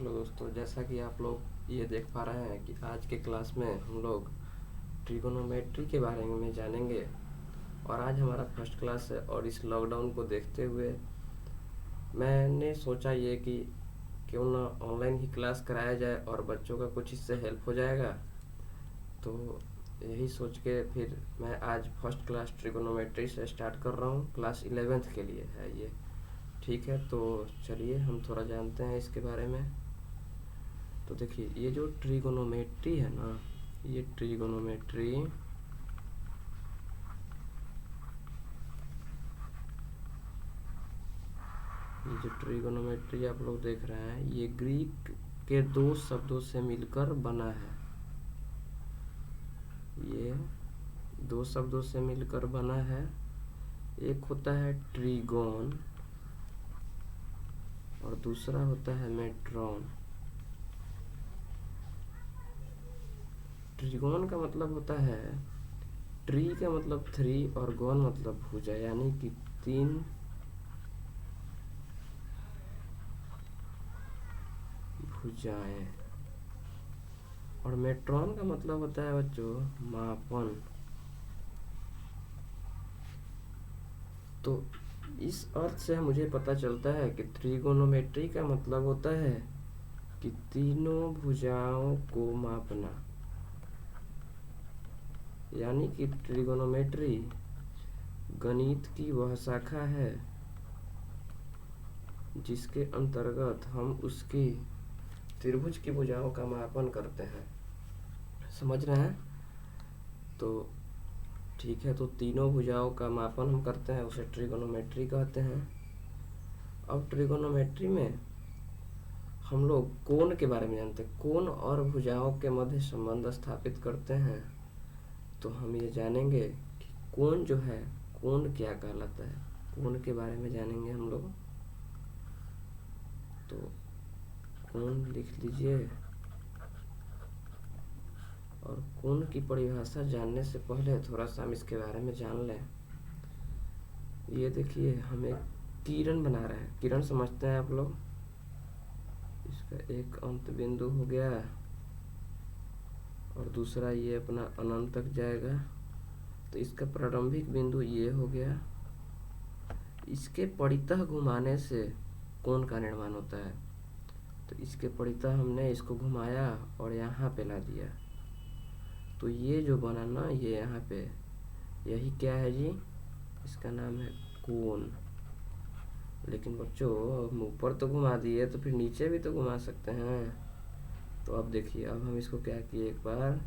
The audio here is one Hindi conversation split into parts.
हेलो दोस्तों, जैसा कि आप लोग ये देख पा रहे हैं कि आज के क्लास में हम लोग ट्रिगोनोमेट्री के बारे में जानेंगे। और आज हमारा फर्स्ट क्लास है और इस लॉकडाउन को देखते हुए मैंने सोचा ये कि क्यों ना ऑनलाइन ही क्लास कराया जाए और बच्चों का कुछ इससे हेल्प हो जाएगा। तो यही सोच के फिर मैं आज फर्स्ट क्लास ट्रिगोनोमेट्री से स्टार्ट कर रहा हूँ। क्लास 11th के लिए है ये। ठीक है, तो चलिए हम थोड़ा जानते हैं इसके बारे में। तो देखिए, ये जो ट्रिगोनोमेट्री है ना, ये ट्रिगोनोमेट्री ये जो ट्रिगोनोमेट्री आप लोग देख रहे हैं, ये ग्रीक के दो शब्दों से मिलकर बना है। ये दो शब्दों से मिलकर बना है। एक होता है ट्रिगोन और दूसरा होता है मेट्रॉन। ट्रिगोन का मतलब होता है, ट्री का मतलब 3 और गोन मतलब भुजा, यानी कि 3 भुजाएं। और मेट्रॉन का मतलब होता है बच्चों मापन। तो इस अर्थ से मुझे पता चलता है कि ट्रिगोनोमेट्री का मतलब होता है कि तीनों भुजाओं को मापना। यानी कि ट्रिगोनोमेट्री गणित की वह शाखा है जिसके अंतर्गत हम उसकी त्रिभुज की भुजाओं का मापन करते हैं। समझ रहे हैं? तो ठीक है, तो तीनों भुजाओं का मापन हम करते हैं, उसे ट्रिगोनोमेट्री कहते हैं। अब ट्रिगोनोमेट्री में हम लोग कोण के बारे में जानते हैं। कोण और भुजाओं के मध्य संबंध स्थापित करते हैं। तो हम ये जानेंगे कि कोण जो है, कोण क्या कहलाता है। कोण के बारे में जानेंगे हम लोग। तो कोण लिख लीजिए। और कोण की परिभाषा जानने से पहले थोड़ा सा हम इसके बारे में जान लें। ये देखिए, हम एक किरण बना रहे हैं। किरण समझते हैं आप लोग? इसका एक अंत बिंदु हो गया और दूसरा ये अपना अनंत तक जाएगा। तो इसका प्रारंभिक बिंदु ये हो गया। इसके परितः घुमाने से कोण का निर्माण होता है। तो इसके परितः हमने इसको घुमाया और यहाँ पे ला दिया। तो ये जो बना ना, ये यहाँ पे, यही क्या है जी? इसका नाम है कोण। लेकिन बच्चों, हम ऊपर तो घुमा दिए, तो फिर नीचे भी तो घुमा सकते हैं। तो अब देखिए, अब हम इसको क्या किए, एक बार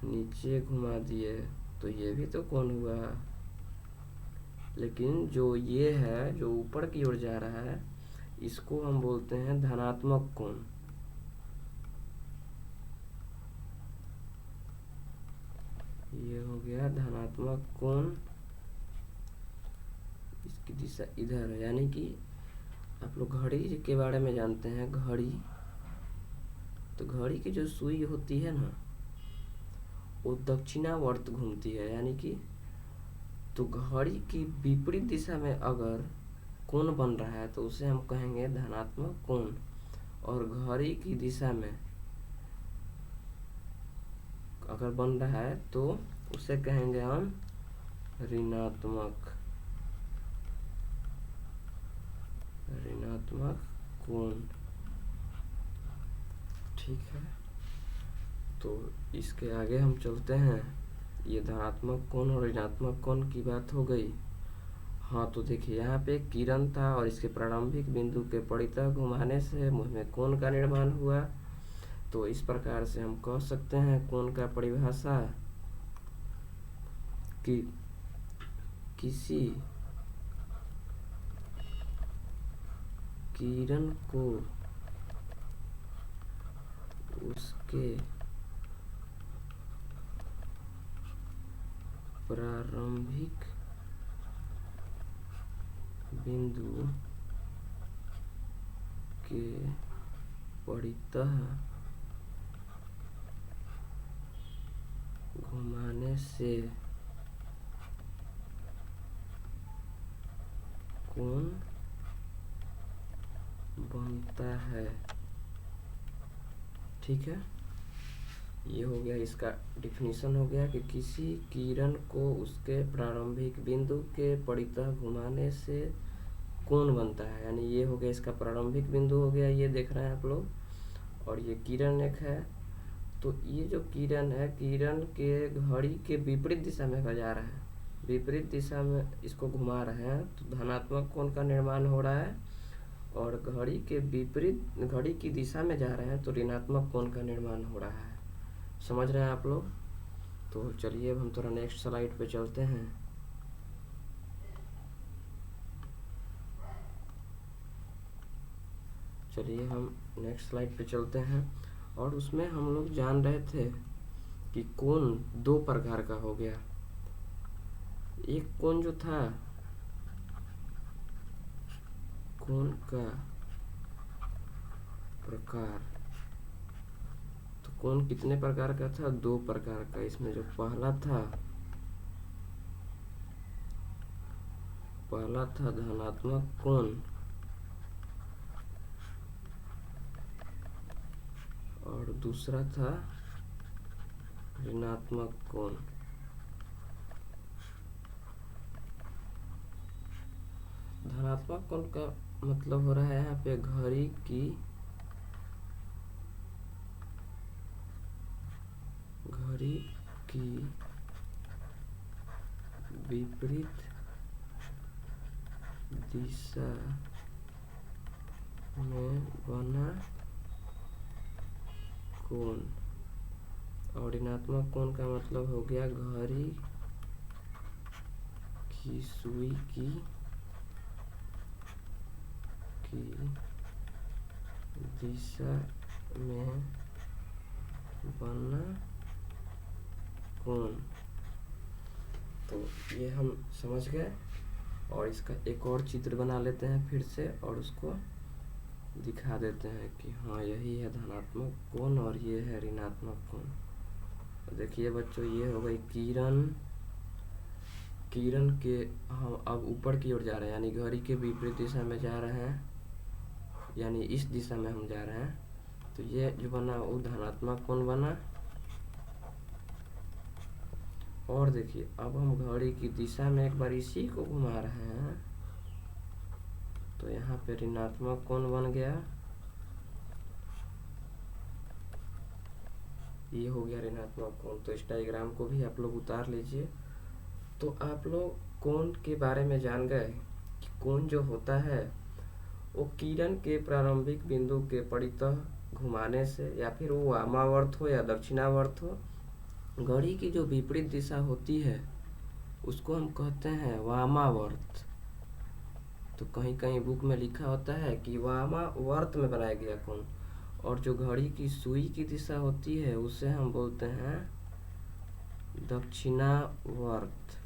नीचे घुमा दिए, तो ये भी तो कोण हुआ। लेकिन जो ये है, जो ऊपर की ओर जा रहा है, इसको हम बोलते हैं धनात्मक कोण। ये हो गया धनात्मक कोण। इसकी दिशा इधर है, यानी कि आप लोग घड़ी के बारे में जानते हैं। घड़ी, तो घड़ी की जो सुई होती है ना, वो दक्षिणावर्त घूमती है। यानी कि तो घड़ी की विपरीत दिशा में अगर कोण बन रहा है तो उसे हम कहेंगे धनात्मक कोण। और घड़ी की दिशा में अगर बन रहा है तो उसे कहेंगे हम ऋणात्मक कोण। ठीक है, तो इसके आगे हम चलते हैं। ये धनात्मक कोण और ऋणात्मक कोण की बात हो गई। हाँ, तो देखिए, यहाँ पे किरण था और इसके प्रारंभिक बिंदु के परितः घुमाने से मुझमें कोण का निर्माण हुआ। तो इस प्रकार से हम कह सकते हैं कोण का परिभाषा कि किसी किरण को उसके प्रारंभिक बिंदु के परितः घुमाने से कोण बनता है। ठीक है, ये हो गया, इसका डिफिनीशन हो गया कि किसी किरण को उसके प्रारंभिक बिंदु के परितः घुमाने से कोण बनता है। यानी ये हो गया इसका प्रारंभिक बिंदु हो गया, ये देख रहे हैं आप लोग, और ये किरण एक है। तो ये जो किरण है, किरण के घड़ी के विपरीत दिशा में जा रहा है, विपरीत दिशा में इसको घुमा रहे हैं, तो धनात्मक कोण का निर्माण हो रहा है। और घड़ी के विपरीत, घड़ी की दिशा में जा रहे हैं तो ऋणात्मक कोण का निर्माण हो रहा है। समझ रहे हैं आप लोग? तो चलिए अब हम थोड़ा नेक्स्ट स्लाइड पे चलते हैं। चलिए हम नेक्स्ट स्लाइड पे चलते हैं, और उसमें हम लोग जान रहे थे कि कोण दो प्रकार का हो गया। एक कोण जो था, कोण का प्रकार, तो कोण कितने प्रकार का था? दो प्रकार का। इसमें जो पहला था धनात्मक कोण, और दूसरा था ऋणात्मक कोण। धनात्मक कोण का मतलब हो रहा है यहाँ पे घड़ी की विपरीत दिशा में बना कोण। और ऋणात्मक कोण का मतलब हो गया घड़ी की सुई की दिशा में बना कोण। तो ये हम समझ गए, और इसका एक और चित्र बना लेते हैं फिर से, और उसको दिखा देते हैं कि हाँ यही है धनात्मक कोण और ये है ऋणात्मक कोण। देखिए बच्चों, ये हो गई किरण के हम अब ऊपर की ओर जा रहे हैं, यानी घड़ी के विपरीत दिशा में जा रहे हैं, यानी इस दिशा में हम जा रहे हैं। तो ये जो बना वो धनात्मक कोण बना। और देखिए अब हम घड़ी की दिशा में एक बार इसी को घुमा रहे हैं, तो यहाँ पे ऋणात्मक कोण बन गया। ये हो गया ऋणात्मक कोण। तो इस डायग्राम को भी आप लोग उतार लीजिए। तो आप लोग कोण के बारे में जान गए कि कोण जो होता है वो किरण के प्रारंभिक बिंदु के परितः घुमाने से, या फिर वो वामावर्त हो या दक्षिणावर्त हो, घड़ी की जो विपरीत दिशा होती है उसको हम कहते हैं वामावर्त। तो कहीं कहीं बुक में लिखा होता है कि वामावर्त में बनाया गया कोण। और जो घड़ी की सुई की दिशा होती है उसे हम बोलते हैं दक्षिणावर्त।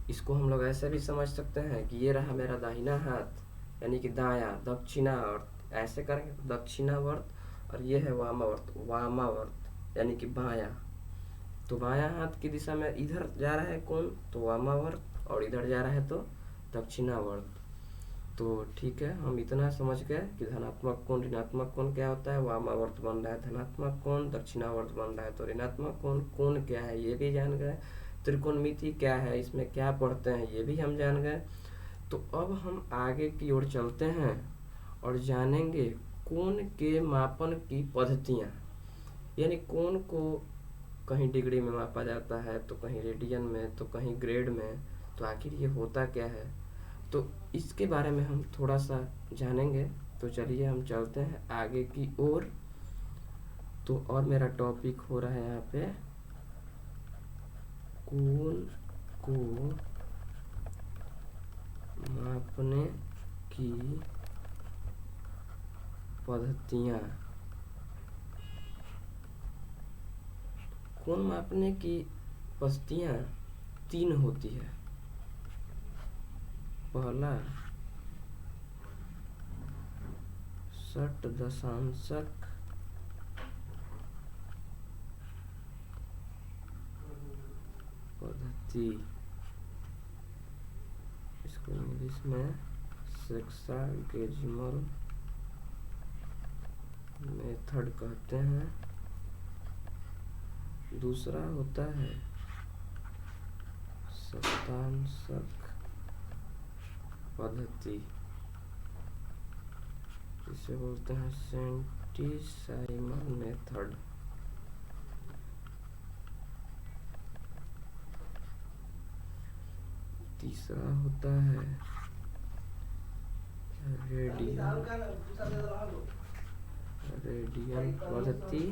इसको हम लोग ऐसे भी समझ सकते हैं कि ये रहा मेरा दाहिना हाथ, यानी कि दायां, दक्षिणावर्त, ऐसे करेंगे तो दक्षिणावर्त, और ये है वामावर्त यानी कि बायां। तो बायां हाथ की दिशा में इधर जा रहा है कोण तो वामावर्त, और इधर जा रहा है तो दक्षिणावर्त। तो ठीक है, हम इतना समझ गए कि धनात्मक कोण ऋणात्मक कोण क्या होता है, वामावर्त बन रहा है धनात्मक कोण, दक्षिणावर्त बन रहा है तो ऋणात्मक कोण। कोण क्या है ये भी जान गए, त्रिकोणमिति क्या है, इसमें क्या पढ़ते हैं ये भी हम जान गए। तो अब हम आगे की ओर चलते हैं और जानेंगे कोण के मापन की पद्धतियाँ। यानी कोण को कहीं डिग्री में मापा जाता है, तो कहीं रेडियन में, तो कहीं ग्रेड में, तो आखिर ये होता क्या है, तो इसके बारे में हम थोड़ा सा जानेंगे। तो चलिए हम चलते हैं आगे की ओर। तो और मेरा टॉपिक हो रहा है यहाँ पे कोण को मापने की पद्धतियाँ। कोण मापने की पद्धतियाँ 3 होती है। पहला षट दशांशक पद्धति, इसको इंग्लिश में सेक्सागेसिमल मेथड कहते हैं। दूसरा होता है शतांशक पद्धति, इसे बोलते हैं सेंटिसाइमल मेथड। तीसरा होता है रेडियन पद्धति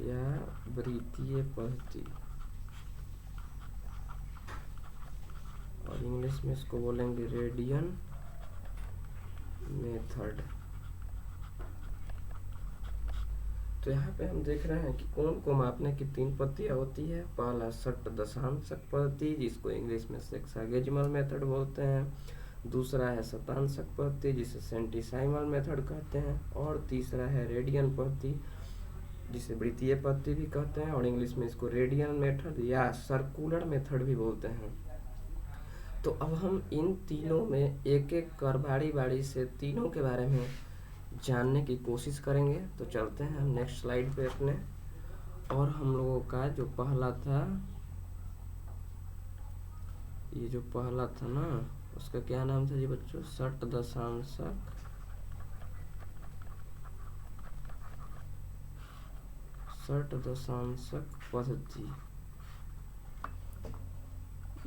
या वृत्तीय पद्धति, और इंग्लिश में इसको बोलेंगे रेडियन मेथड। तो यहाँ पे हम देख रहे हैं कि कोण को मापने की 3 पद्धतियाँ होती है। पहला षट दशांशक पद्धति, जिसको इंग्लिश में सेक्सागेजिमल मेथड बोलते हैं। दूसरा है शतांशक पद्धति, जिसे सेंटिसाइमल मेथड कहते हैं। और तीसरा है रेडियन पद्धति, जिसे वृत्तीय पद्धति भी कहते हैं, और इंग्लिश में इसको रेडियन मेथड या सर्कुलर मेथड भी बोलते हैं। तो अब हम इन तीनों में एक एक कर बारी बारी से तीनों के बारे में जानने की कोशिश करेंगे। तो चलते हैं हम नेक्स्ट स्लाइड पे अपने। और हम लोगों का जो पहला था, ये जो पहला था ना, उसका क्या नाम था जी बच्चों? षट दशांशक पद्धति।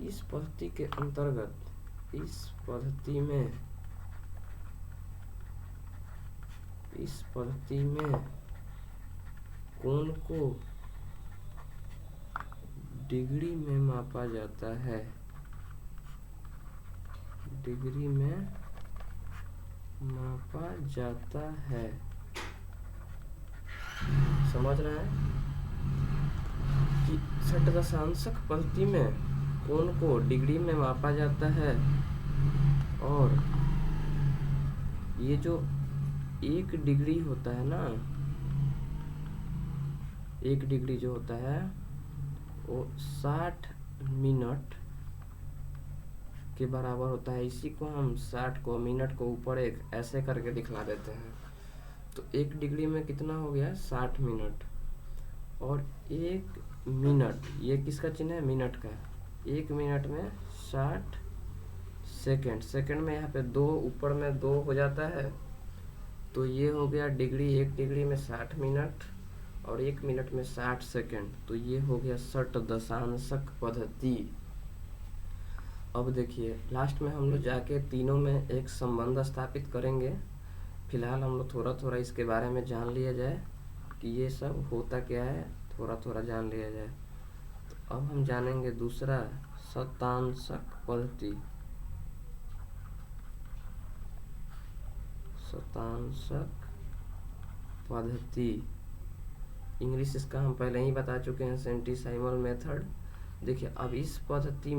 इस पद्धति के अंतर्गत इस पद्धति में कोण को डिग्री में मापा जाता है। डिग्री में मापा जाता है, समझ रहे हैं कि षट दशांशक पद्धति में कोण को डिग्री में मापा जाता है। और ये जो 1 डिग्री होता है ना, 1 डिग्री जो होता है वो 60 मिनट के बराबर होता है। इसी को हम 60 को मिनट को ऊपर एक ऐसे करके दिखला देते हैं। तो 1 डिग्री में कितना हो गया? 60 मिनट। और 1 मिनट, ये किसका चिन्ह है? मिनट का। 1 मिनट में 60 सेकेंड। सेकेंड में यहाँ पे 2 ऊपर में 2 हो जाता है, तो ये हो गया डिग्री। 1 डिग्री में 60 मिनट और 1 मिनट में 60 सेकेंड, तो ये हो गया षट दशांशक पद्धति। अब देखिए लास्ट में हम लोग जाके तीनों में एक संबंध स्थापित करेंगे। फिलहाल हम लोग थोड़ा थोड़ा इसके बारे में जान लिया जाए कि ये सब होता क्या है, थोड़ा थोड़ा जान लिया जाए। तो अब हम जानेंगे दूसरा शतांशक पद्धति। शतांशक पद्धति, इंग्लिश इसका हम पहले ही बता चुके हैं, सेंटिसाइमल मेथड। देखिए अब इस पद्धति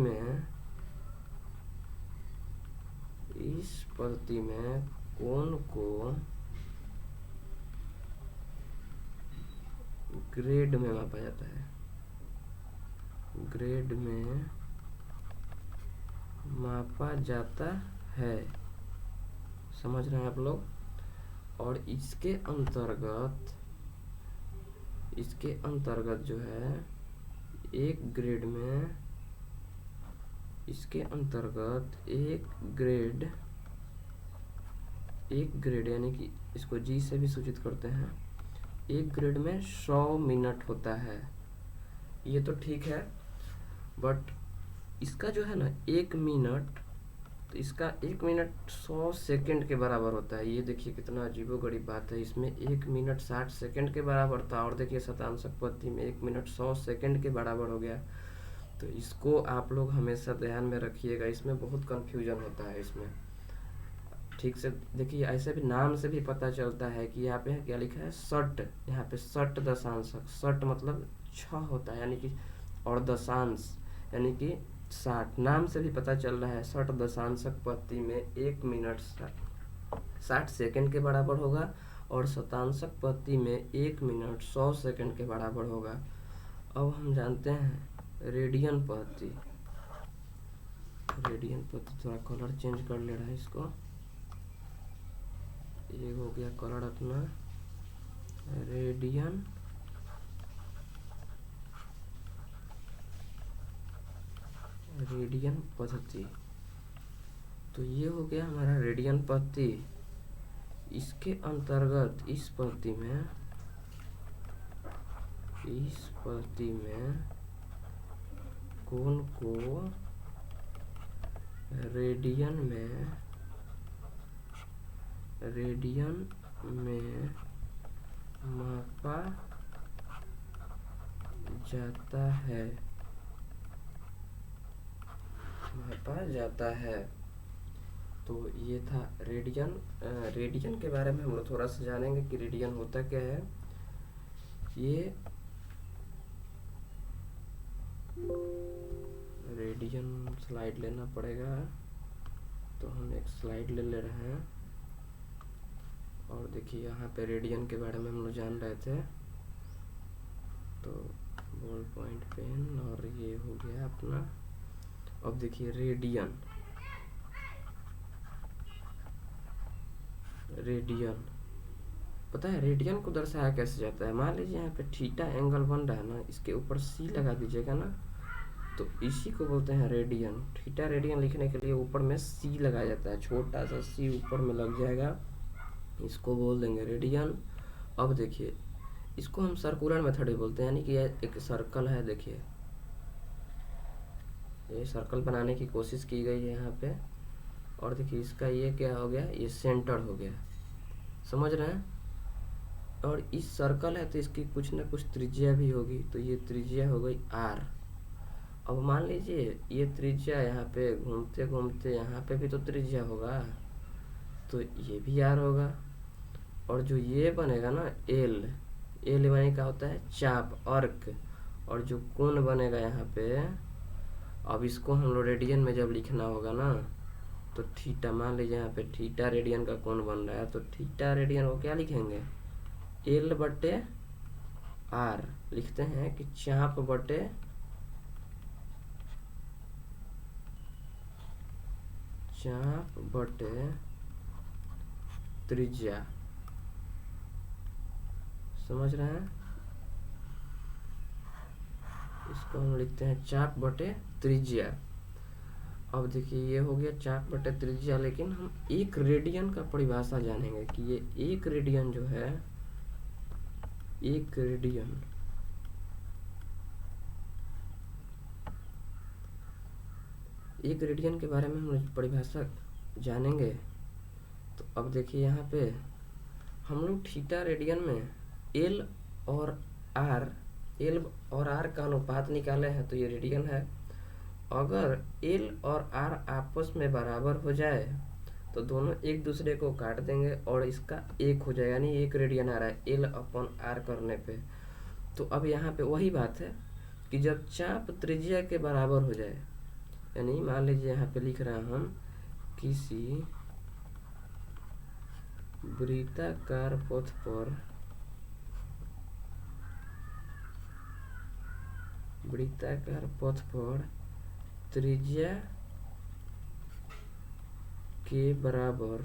में कोण को ग्रेड में मापा जाता है। ग्रेड में मापा जाता है, समझ रहे हैं आप लोग। और इसके अंतर्गत जो है एक ग्रेड में, इसके अंतर्गत एक ग्रेड यानी कि इसको जी से भी सूचित करते हैं। एक ग्रेड में 100 मिनट होता है। ये तो ठीक है, बट इसका जो है ना 1 मिनट, तो इसका 1 मिनट 100 सेकंड के बराबर होता है। ये देखिए कितना अजीबोगरीब बात है। इसमें 1 मिनट 60 सेकंड के बराबर था, और देखिए शतांशक पद्धति में 1 मिनट 100 सेकंड के बराबर हो गया। तो इसको आप लोग हमेशा ध्यान में रखिएगा, इसमें बहुत कंफ्यूजन होता है इसमें। ठीक से देखिए, ऐसे भी नाम से भी पता चलता है कि यहाँ पे क्या लिखा है, षट। यहाँ पे षट दशांशक, षट मतलब 6 होता है यानी कि, और दशांश यानी कि 60। नाम से भी पता चल रहा है षट दशांशक पद्धति में 1 मिनट 60 सेकंड के बराबर होगा, और शतांशक पद्धति में 1 मिनट 100 सेकंड के बराबर होगा। अब हम जानते हैं रेडियन पद्धति। रेडियन पद्धति, थोड़ा कलर चेंज कर ले रहा है इसको। ये हो गया कलर अपना रेडियन पद्धति। तो ये हो गया हमारा रेडियन पद्धति। इसके अंतर्गत इस पद्धति में कोण को रेडियन में मापा जाता है। तो ये था रेडियन। रेडियन के बारे में हम लोग थोड़ा सा जानेंगे कि रेडियन होता क्या है। ये रेडियन स्लाइड लेना पड़ेगा, तो हम एक स्लाइड ले रहे हैं। और देखिए यहाँ पे रेडियन के बारे में हम लोग जान रहे थे। तो बॉल पॉइंट पेन और ये हो गया अपना। अब देखिए रेडियन पता है रेडियन को दर्शाया कैसे जाता है। मान लीजिए यहाँ पे थीटा एंगल बन रहा है ना, इसके ऊपर सी लगा दीजिएगा ना, तो इसी को बोलते हैं रेडियन। थीटा रेडियन लिखने के लिए ऊपर में सी लगाया जाता है, छोटा सा सी ऊपर में लग जाएगा, इसको बोल देंगे रेडियन। अब देखिए इसको हम सर्कुलर मेथड भी बोलते हैं, यानी कि एक सर्कल है। देखिए ये सर्कल बनाने की कोशिश की गई है यहाँ पे। और देखिए इसका ये क्या हो गया, ये सेंटर हो गया, समझ रहे हैं। और इस सर्कल है तो इसकी कुछ ना कुछ त्रिज्या भी होगी, तो ये त्रिज्या हो गई आर। अब मान लीजिए ये त्रिज्या यहाँ पे घूमते घूमते यहाँ पे भी तो त्रिज्या होगा, तो ये भी आर होगा। और जो ये बनेगा ना एल बने का होता है चाप, अर्क। और जो कोण बनेगा यहाँ पे, अब इसको हम लोग रेडियन में जब लिखना होगा ना, तो थीटा, मान लीजिए यहाँ पे थीटा रेडियन का कोण बन रहा है, तो थीटा रेडियन को क्या लिखेंगे, एल बटे आर लिखते हैं कि चाप बटे त्रिज्या। समझ रहे हैं। इसको हम लिखते हैं चाप बटे त्रिज्या। अब देखिए ये हो गया चाप बटे त्रिज्या, लेकिन हम एक रेडियन का परिभाषा जानेंगे कि ये एक रेडियन जो है, एक रेडियन के बारे में हम परिभाषा जानेंगे। तो अब देखिए यहाँ पे हम लोग थीटा रेडियन में एल और आर का अनुपात निकाले हैं, तो ये रेडियन है। अगर एल और आर आपस में बराबर हो जाए तो दोनों एक दूसरे को काट देंगे और इसका एक हो जाएगा, यानी एक रेडियन आ रहा है एल अपॉन आर करने पे। तो अब यहाँ पे वही बात है कि जब चाप त्रिज्या के बराबर हो जाए, यानी मान लीजिए यहाँ पे लिख रहे हैं हम किसी वृत्ताकार पथ पर त्रिज्या के बराबर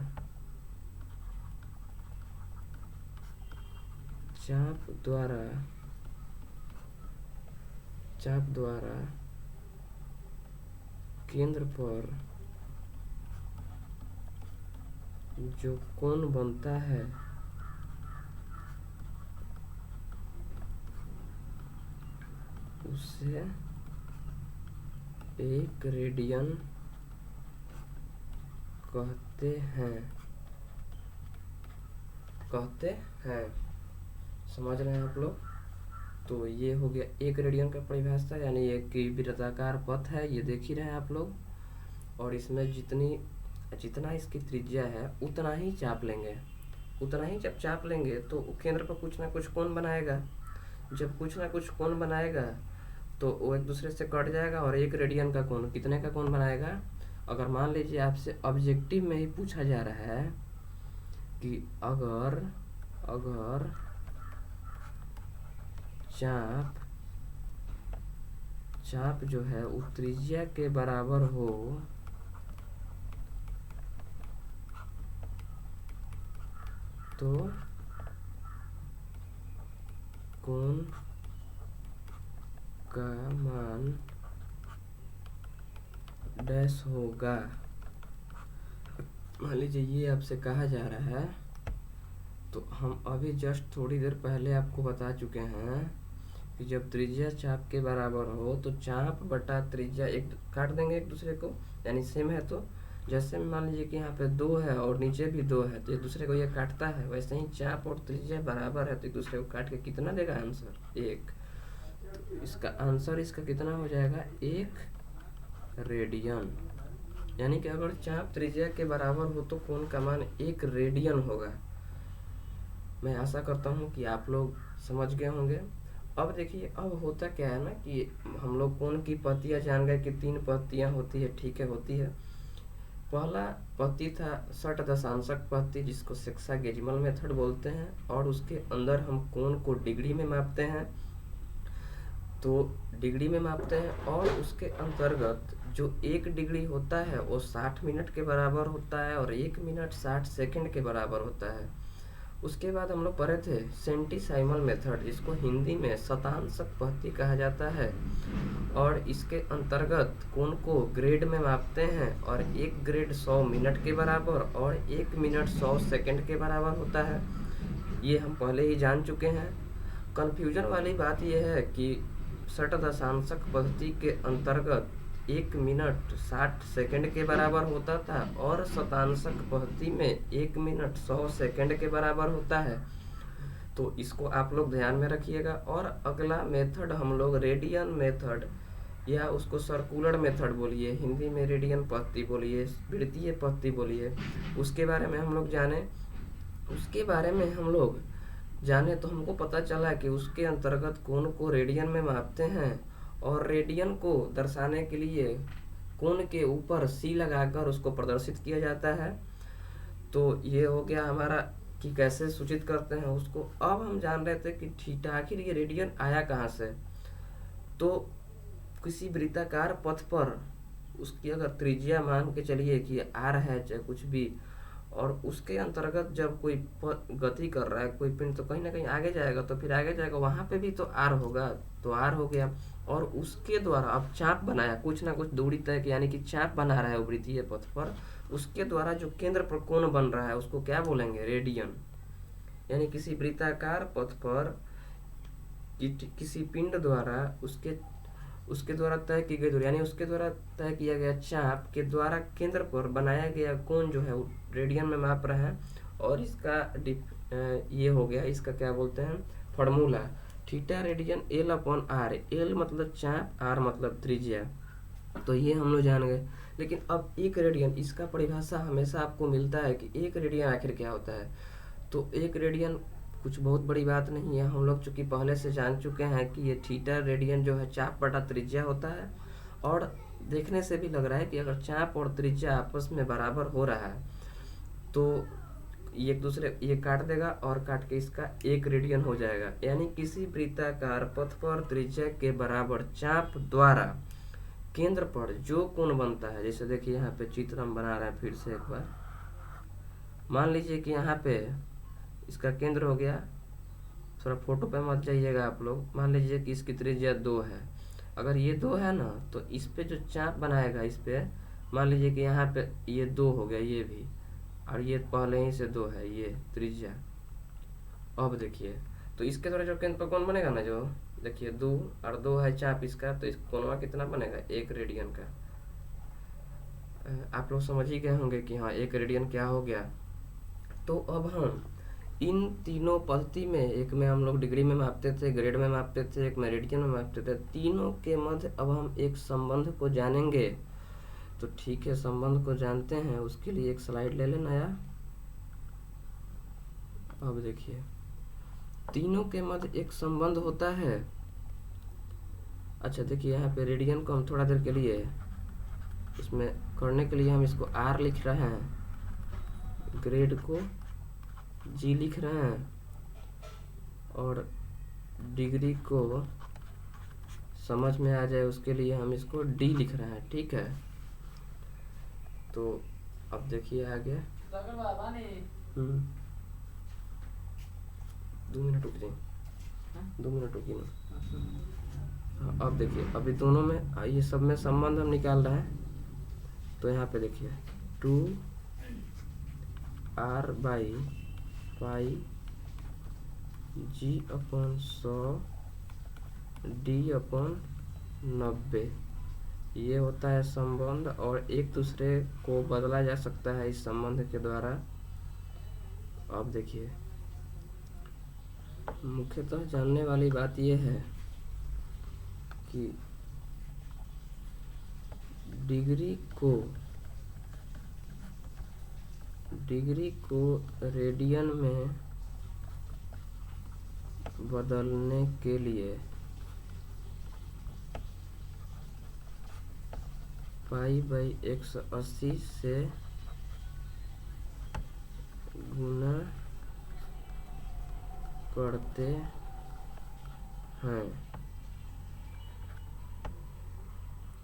चाप द्वारा केंद्र पर जो कोण बनता है उसे एक रेडियन कहते हैं। समझ रहे हैं आप लोग। तो ये हो गया एक रेडियन का परिभाषा, यानी एक वृत्ताकार पथ है, ये देख ही रहे हैं आप लोग। और इसमें जितना इसकी त्रिज्या है उतना ही चाप लेंगे, जब चाप लेंगे तो केंद्र पर कुछ ना कुछ कोण बनाएगा। जब कुछ ना कुछ कोण बनाएगा तो वो एक दूसरे से कट जाएगा, और एक रेडियन का कोण कितने का कोण बनाएगा। अगर मान लीजिए आपसे ऑब्जेक्टिव में ही पूछा जा रहा है कि अगर चाप जो है वो त्रिज्या के बराबर हो तो कोण का मान डैश होगा। मान लीजिए ये आपसे कहा जा रहा है, तो हम अभी जस्ट थोड़ी देर पहले आपको बता चुके हैं कि जब त्रिज्या चाप के बराबर हो तो चाप बटा त्रिज्या एक काट देंगे एक दूसरे को, यानी सेम है। तो जैसे मान लीजिए कि यहाँ पे 2 है और नीचे भी 2 है, तो एक दूसरे को ये काटता है, वैसे ही चाप और त्रिज्या बराबर है तो एक दूसरे को काट के कितना देगा आंसर, 1। इसका आंसर इसका कितना हो जाएगा, 1 रेडियन। यानी कि अगर चाप त्रिज्या के बराबर हो तो कोण का मान 1 रेडियन होगा। मैं आशा करता हूँ कि आप लोग समझ गए होंगे। अब देखिए, अब होता क्या है ना कि हम लोग कोण की पत्तियाँ जान गए कि 3 पत्तियाँ होती है, ठीक है, होती है। पहला पत्ती था 60 दशांशक पत्ती, जिसको सेक्सागेजिमल मेथड बोलते हैं, और उसके अंदर हम कोण को डिग्री में मापते हैं। तो डिग्री में मापते हैं और उसके अंतर्गत जो 1 डिग्री होता है वो 60 मिनट के बराबर होता है और 1 मिनट 60 सेकंड के बराबर होता है। उसके बाद हम लोग पढ़े थे सेंटीसाइमल मेथड, जिसको हिंदी में शतांशक पत्ती कहा जाता है, और इसके अंतर्गत कोण को ग्रेड में मापते हैं और 1 ग्रेड 100 मिनट के बराबर और 1 मिनट 100 सेकंड के बराबर होता है। ये हम पहले ही जान चुके हैं। कन्फ्यूजन वाली बात यह है कि 60 दशांशक पद्धति के अंतर्गत 1 मिनट 60 सेकंड के बराबर होता था और शतांशक पद्धति में 1 मिनट 100 सेकंड के बराबर होता है। तो इसको आप लोग ध्यान में रखिएगा। और अगला मेथड हम लोग रेडियन मेथड, या उसको सर्कुलर मेथड बोलिए, हिंदी में रेडियन पद्धति बोलिए, वृत्तीय पद्धति बोलिए, उसके बारे में हम लोग जाने। उसके बारे में हम लोग जाने तो हमको पता चला कि उसके अंतर्गत कोण को रेडियन में मापते हैं और रेडियन को दर्शाने के लिए कोण के ऊपर सी लगाकर उसको प्रदर्शित किया जाता है। तो ये हो गया हमारा कि कैसे सूचित करते हैं उसको। अब हम जान रहे थे कि थीटा, आखिर ये रेडियन आया कहाँ से। तो किसी वृत्ताकार पथ पर उसकी अगर त्रिज्या मान के चलिए कि आर है, चाहे कुछ भी, और उसके अंतर्गत जब कोई गति कर रहा है कोई पिंड, तो कहीं ना कहीं आगे जाएगा, तो फिर आगे जाएगा वहां पे भी तो आर होगा, तो आर हो गया। और उसके द्वारा अब चाप बनाया, कुछ ना कुछ दूरी तय की, यानी कि चाप बना रहा है वृत्तीय पथ पर, उसके द्वारा जो केंद्र पर कोण बन रहा है उसको क्या बोलेंगे, रेडियन। यानी किसी वृत्ताकार पथ पर किसी पिंड द्वारा उसके द्वारा तय की गई दूरी, यानी उसके द्वारा तय किया गया चाप के द्वारा केंद्र पर बनाया गया कोण जो है वो रेडियन में माप रहे हैं। और इसका ये हो गया, इसका क्या बोलते हैं, formula, theta radian L upon R. L मतलब चाप, आर मतलब त्रिज्या। तो ये हम लोग जान गए। लेकिन अब 1 रेडियन, इसका परिभाषा हमेशा आपको मिलता है कि 1 रेडियन आखिर क्या होता है। तो 1 रेडियन कुछ बहुत बड़ी बात नहीं है, हम लोग चूंकि पहले से जान चुके हैं कि ये थीटा रेडियन जो है चाप बटा त्रिज्या होता है। और देखने से भी लग रहा है कि अगर चाप और त्रिज्या आपस में बराबर हो रहा है तो ये एक दूसरे, ये काट देगा और काट के इसका 1 रेडियन हो जाएगा। यानी किसी वृत्ताकार पथ पर त्रिज्या के बराबर चाप द्वारा केंद्र पर जो कोण बनता है, जैसे देखिए यहाँ पे चित्र हम बना रहे हैं फिर से एक बार। मान लीजिए कि यहाँ पे इसका केंद्र हो गया, थोड़ा फोटो पे मत जाइएगा आप लोग। मान लीजिए कि इसकी त्रिज्या 2 है, अगर ये 2 है ना, तो इस पे जो चाप बनाएगा, इस पे मान लीजिए कि यहाँ पे ये 2 हो गया, ये भी, और ये पहले ही से 2 है ये त्रिज्या। अब देखिए, तो इसके द्वारा जो केंद्र पर कोण बनेगा ना, जो देखिए 2 और 2 है चाप इसका, तो इस कोणवा कितना बनेगा, 1 रेडियन का। आप लोग समझ ही गए होंगे कि हाँ 1 रेडियन क्या हो गया। तो अब हम इन तीनों पद्धति में, एक में हम लोग डिग्री में मापते थे, ग्रेड में मापते थे, एक में रेडियन में मापते थे, तीनों के मध्य अब हम एक संबंध को जानेंगे। तो ठीक है, संबंध को जानते हैं, उसके लिए एक स्लाइड ले लेना यार। अब देखिए, तीनों के मध्य एक संबंध होता है। अच्छा देखिए, यहाँ पे रेडियन को हम थोड़ा देर के लिए इसमें करने के लिए हम इसको आर लिख रहे हैं, ग्रेड को जी लिख रहे हैं, और डिग्री को समझ में आ जाए उसके लिए हम इसको डी लिख रहे हैं, ठीक है। तो अब देखिए आगे, 2 मिनट रुक जाइए, 2 मिनट रुकिए ना। हाँ, अब देखिए अभी दोनों में ये सब में संबंध हम निकाल रहे हैं। तो यहाँ पे देखिए 2r/पाई g/100 d/90 ये होता है संबंध, और एक दूसरे को बदला जा सकता है इस संबंध के द्वारा। अब देखिए मुख्यतः जानने वाली बात यह है कि डिग्री को रेडियन में बदलने के लिए π/180 से गुना करते हैं।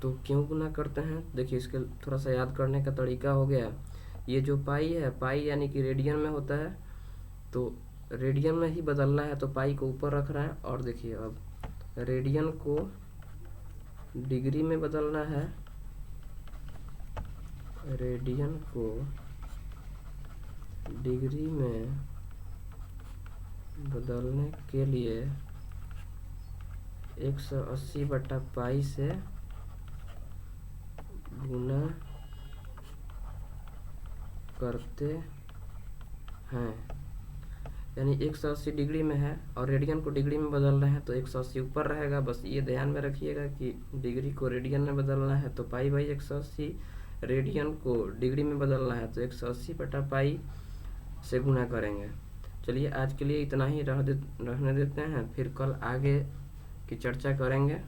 तो क्यों गुना करते हैं? देखिए इसके थोड़ा सा याद करने का तरीका हो गया। ये जो पाई है, पाई यानी कि रेडियन में होता है, तो रेडियन में ही बदलना है, तो पाई को ऊपर रख रहा है। और देखिए अब रेडियन को डिग्री में बदलना है, रेडियन को डिग्री में बदलने के लिए 180/पाई से गुना करते हैं। यानी 180 डिग्री में है और रेडियन को डिग्री में बदल रहे हैं, तो 180 ऊपर रहेगा। बस ये ध्यान में रखिएगा कि डिग्री को रेडियन में बदलना है तो π/180, रेडियन को डिग्री में बदलना है तो 180/पाई से गुना करेंगे। चलिए आज के लिए इतना ही रहने देते हैं, फिर कल आगे की चर्चा करेंगे।